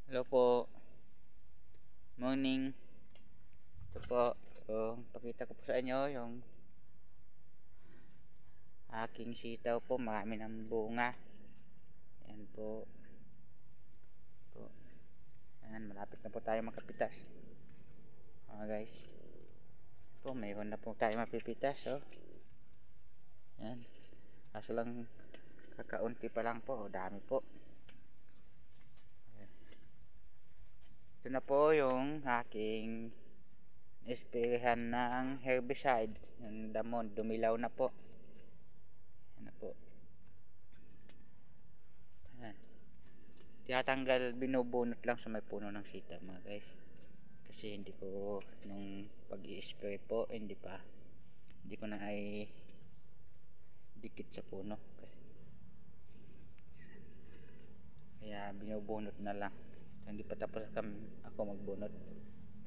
Hello po. Morning. Ito po. So, pakita ko po sa inyo yung aking sitaw po. Marami ng bunga. Ayan po. Ayan, malapit na po tayo makapitas. Guys. Po, mayroon na po tayo mapipitas. Oh. Ayan. Kaso lang kakaunti pa lang po. Dami po. Ayan. Ito na po yung aking isprehan ng herbicide. Yung damon, dumilaw na po. Ayan na po. Ayan. Tinatanggal, binubunot lang sa may puno ng sitaw mga guys. Kasi hindi ko nung pag-i-spray po, hindi ko na ay dikit sa puno kasi kaya binubunot na lang. So, hindi pa tapos ako magbunot.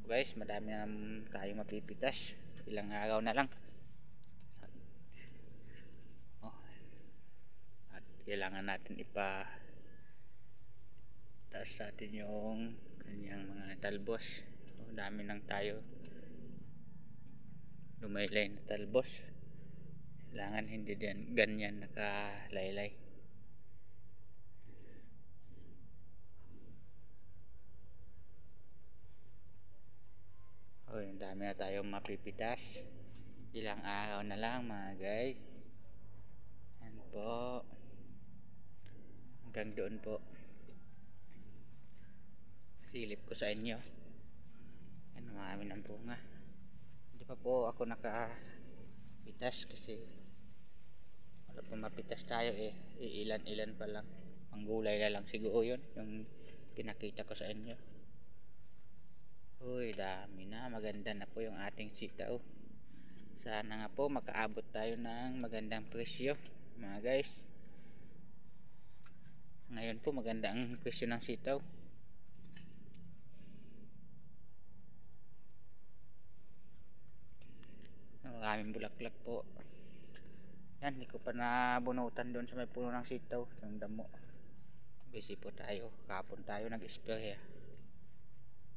So, guys, madami na tayong mapipitas. Ilang araw na lang. At kailangan natin taas natin yung kanyang mga talbos. So, dami nang tayo lumaylay na talbos. Kailangan hindi din ganyan nakalaylay. Oh, dami na tayong mapipitas. Ilang araw na lang mga guys. Yan po. Hanggang doon po. Silip ko sa inyo. Yan, marami ng bunga. Hindi pa po ako nakapitas kasi wala pa mapitas tayo eh. Ilan pa lang. Panggulay na lang siguro yun. Yung pinakita ko sa inyo. Uy, dami na. Maganda na po yung ating sitaw. Sana nga po makaabot tayo ng magandang presyo mga guys. Ngayon po maganda ang presyo ng sitaw. Maraming bulaklak po. Yan, hindi ko pa nabunutan doon sa may puno ng sitaw. Yung damo. Busy po tayo. Kapon tayo nag-spray.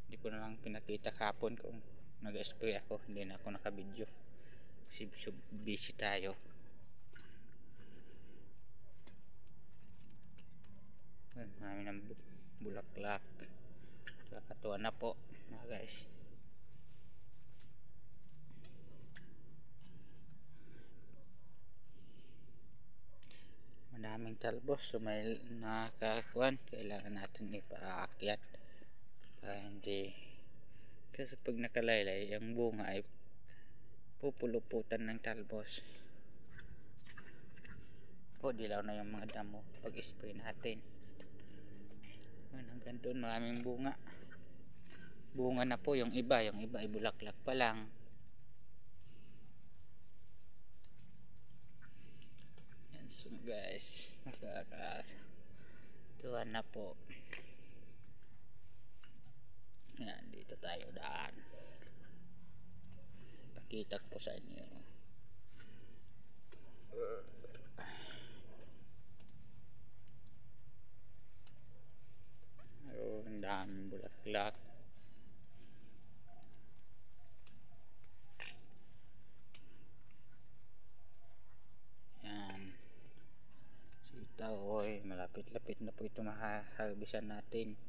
Hindi ko na lang pinakita kapon kung nag-spray ako. Hindi na ako nakabidyo. Busy tayo. Marami ng bulaklak. Kakatuwa na po mga guys. Madaming talbos. So may nakakuan. Kailangan natin ipaakyat. Hindi. Kasi pag nakalaylay, ang bunga ay pupuluputan ng talbos. Po, dilaw na yung mga damo pag spray natin. Hanggang doon maraming bunga. Bunga na po yung iba ay bulaklak pa lang. Yan, so guys, nakakatuwa na po. Yan, dito tayo daan. Pakita ko sa inyo. Ang daming bulaklak. Yan. Sitaw, malapit-lapit na po ito maharbisan natin.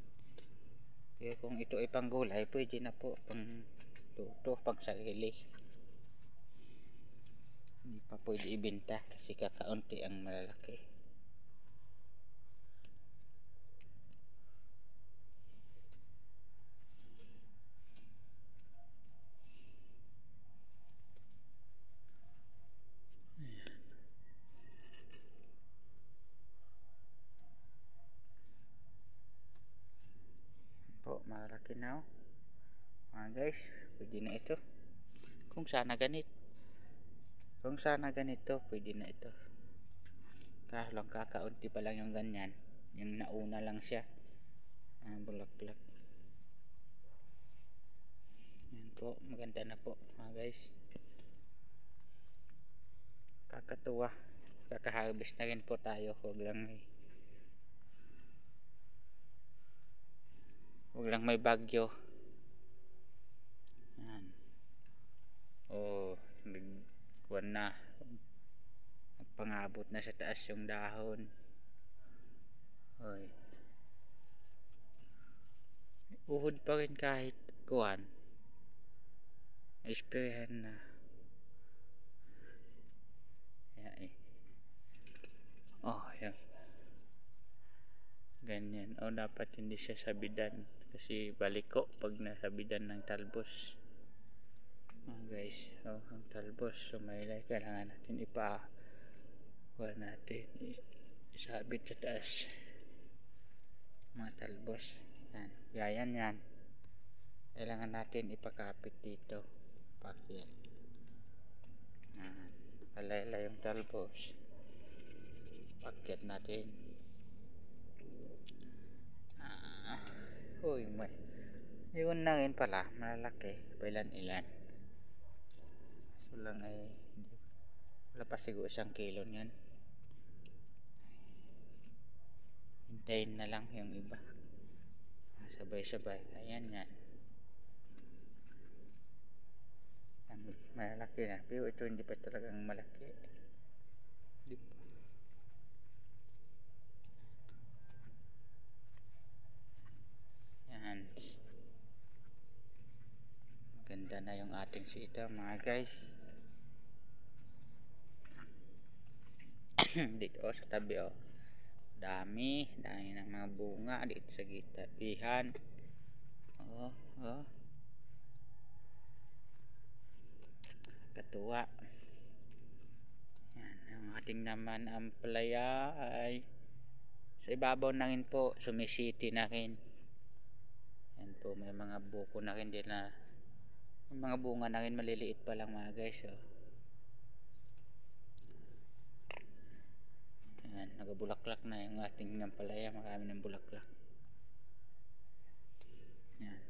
Kaya kung ito ay panggulay, pwede na po pang luto, pang sarili. Hindi pa pwede ibenta kasi kakaunti ang malalaki. Po, malalaki na guys, pwede na ito. Kung sana ganito, pwede na ito. Lang kakaunti pa lang yung ganyan. Yung nauna lang siya. Bulaklak. Yan po, maganda na po mga guys. Kakatuwa. Kaka-harvest na rin po tayo. Huwag lang lang may bagyo. Yan. Nagkuhan na. Pangabot na sa taas yung dahon. Oy. Uhod pa rin kahit kuhan. Isprehan na. Yan. Yan. Ganyan. Dapat hindi siya sabidan. Kasi baliko pag nasabidan ng talbos. Guys. Ang talbos. So may kailangan natin isabit sa taas. Mga talbos. Yan. Yan. Kailangan natin ipakapit dito. Pakit. Kalayla yung talbos. Pakit natin. May. Yun na rin pala. Malalaki. Ilan. So lang ay wala pa siguro 1 kilo yan. Hintayin na lang yung iba. Sabay-sabay. Ayan yan. Malaki na. Pero ito hindi pa talagang malaki. Yan. Maganda na yung ating sitaw mga guys. Dito sa tabi dami ng mga bunga dito sa gitabihan. Katuwa. Yan, ang ating naman ampalaya ay sa ibabaw na rin po, sumisiti na rin. Yan po, may mga buko na rin din na may mga bunga na rin, maliliit pa lang mga guys. Yan, nagabulaklak na yung ating ampalaya, marami ng bulaklak. Yan.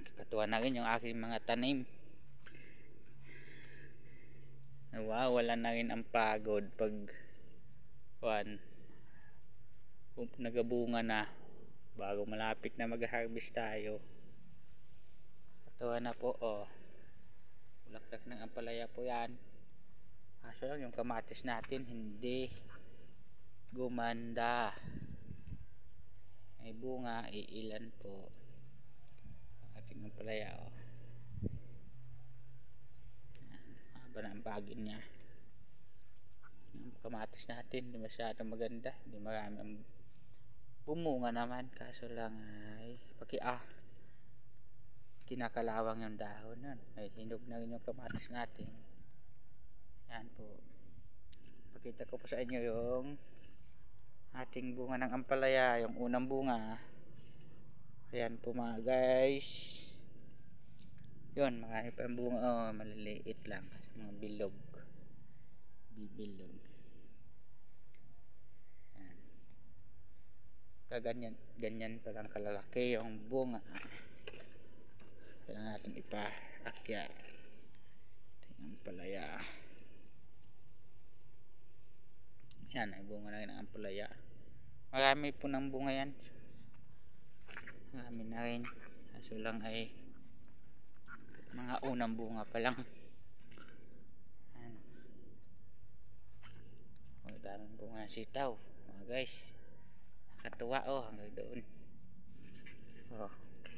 Kakatuwa na rin yung aking mga tanim. Wala na rin ang pagod pag nagabunga na bago malapit na mag-harvest tayo. Katuwa na po. Bulaklak ng ampalaya po yan. Kaso lang yung kamatis natin hindi gumanda. May bunga, iilan po ating ampalaya. Haba na ang bagin niya. Ang kamatis natin hindi masyadong maganda, hindi marami ang bumunga naman. Kaso lang ay kinakalawang yung dahon nun. Ay hinog na rin yung kamatis natin. Yan po. Pakita ko po sa inyo yung ating bunga ng ampalaya, yung unang bunga. Ayan po mga guys. Yun, marami pa ang bunga. Maliliit lang. Mga bilog. Bibilog. Ayan. Ganyan pa lang kalalaki yung bunga. Kailangan natin ipaakyat. Ating ampalaya. Yan, ay bunga na rin ang ampalaya. Marami po ng bunga yan. Marami na rin. Kaso lang ay mga unang bunga pa lang. Ang daming bunga ng sitaw mga guys. Nakatuwa hanggang doon.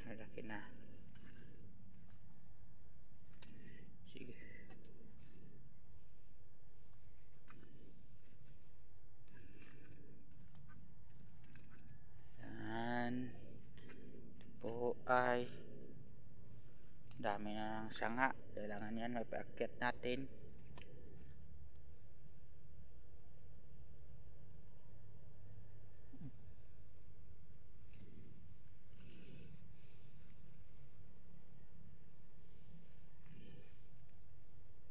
Malaki na. Sige. Yan po ay dami na ng sanga. Kailangan yan may paakyat natin.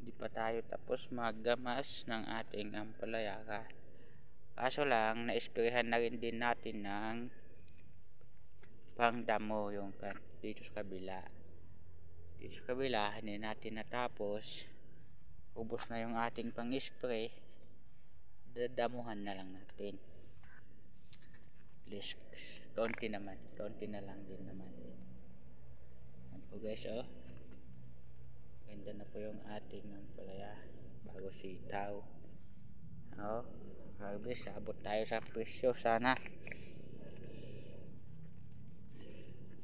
Hindi pa tayo tapos maggamas ng ating ampalaya. Kaso lang naisprehan na rin din natin ng pangdamo yung dito sa kabila. Dito sa kabila hindi natin natapos, ubos na yung ating pang spray, dadamuhan na lang natin. At least kaunti naman, kaunti na lang din naman. Yan po guys, oh. Ganda na po yung ating ampalaya bago sitaw. Oh, harvest, abot tayo sa presyo sana.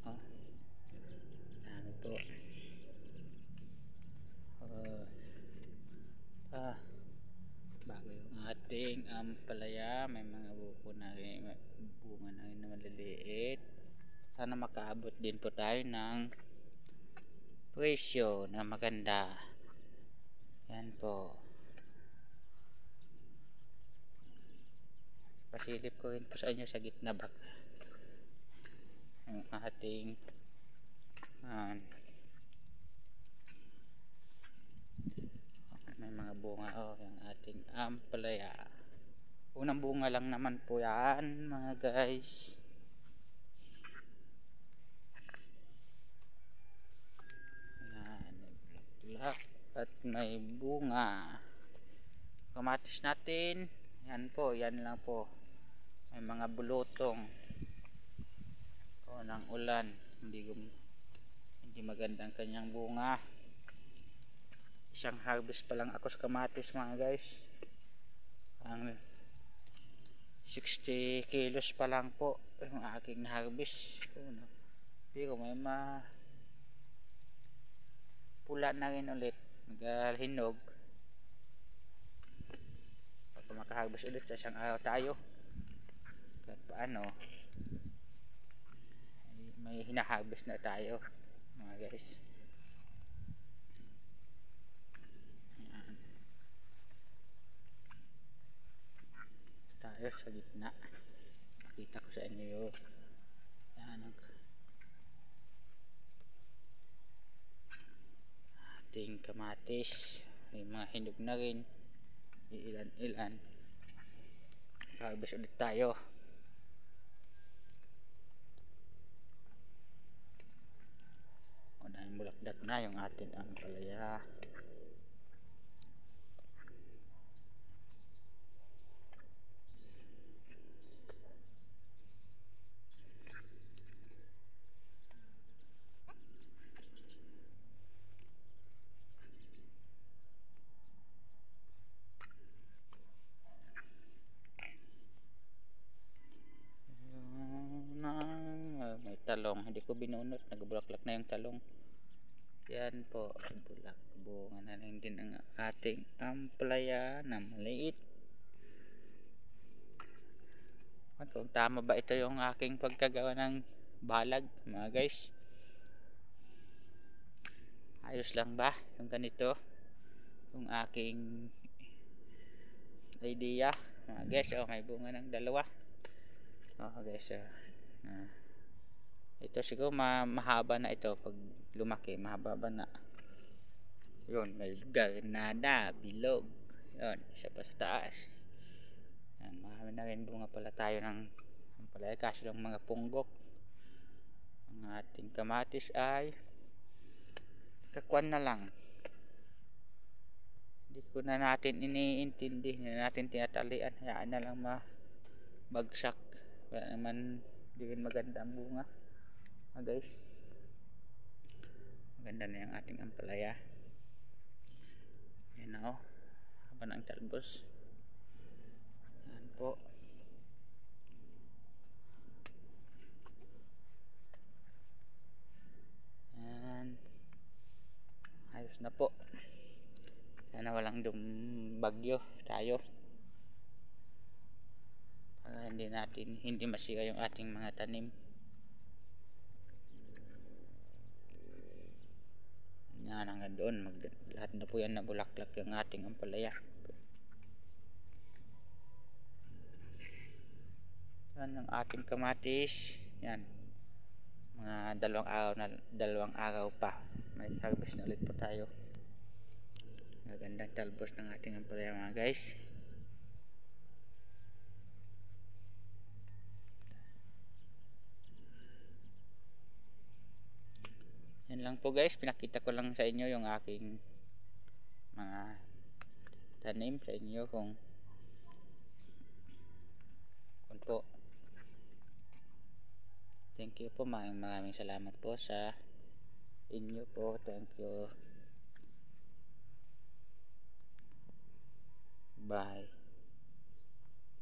Oh, dami po. Bago yung ating ampalaya, may mga buko na rin, may bunga na rin na maliliit. Sana makaabot din po tayo ng presyo na maganda. Yan po. Pasilip ko rin po sa inyo sa gitna bak yung ating may mga bunga, oh, yung ating ampalaya. Unang bunga lang naman po yan mga guys. Yan, may bulaklak at may bunga. Kamatis natin, yan po, yan lang po. May mga bulutong ng ulan, hindi maganda ang kanyang bunga. Isang harvest pa lang ako sa kamatis mga guys. Ang 60 kilos pa lang po yung aking harvest. Pero may pula na rin ulit, maghinog. Pag makaharvest ulit sa isang araw tayo, kahit paano may hinaharvest na tayo mga guys. Ayan. Tayo sa gitna, pakita ko sa inyo yung ating kamatis. May mga hinog na rin, ilan harvest ulit tayo. Bulaklak na yung ating ampalaya. May talong, hindi ko binunot, nagbulaklak na yung talong. Yan po, bunga na lang din ang ating ampalaya na maliit. Kung tama ba ito yung aking pagkagawa ng balag mga guys? Ayos lang ba yung ganito yung aking idea mga guys? Oh, may bunga ng dalawa. Oh guys, ito siguro mahaba na ito. Pag lumaki, mahaba na. Yun, may garnada, bilog. Yun, isa pa sa taas. Yan, marami na rin bunga pala tayo ng ampalaya. Kaso lang mga punggok. Ang ating kamatis ay kakwan na lang. Hindi ko na natin iniintindi, hindi na natin tinatalian. Hayaan na lang mabagsak. Wala naman, hindi rin maganda ang bunga. Guys, maganda na yung ating ampalaya. Yan na, oh, haba na ang talbos. Yan po. Yan, ayos na po. Sana walang bagyo tayo para hindi masira yung ating mga tanim. Yan, hanggang doon lahat na po yan na bulaklak yung ating ampalaya. Yan ang ating kamatis. Yan, mga dalawang araw pa may harvest na ulit po tayo. Magandang talbos ng ating ampalaya mga guys. Yan lang po guys, pinakita ko lang sa inyo yung aking mga tanim sa inyo kung po Thank you po, maraming salamat po sa inyo po. Thank you. Bye.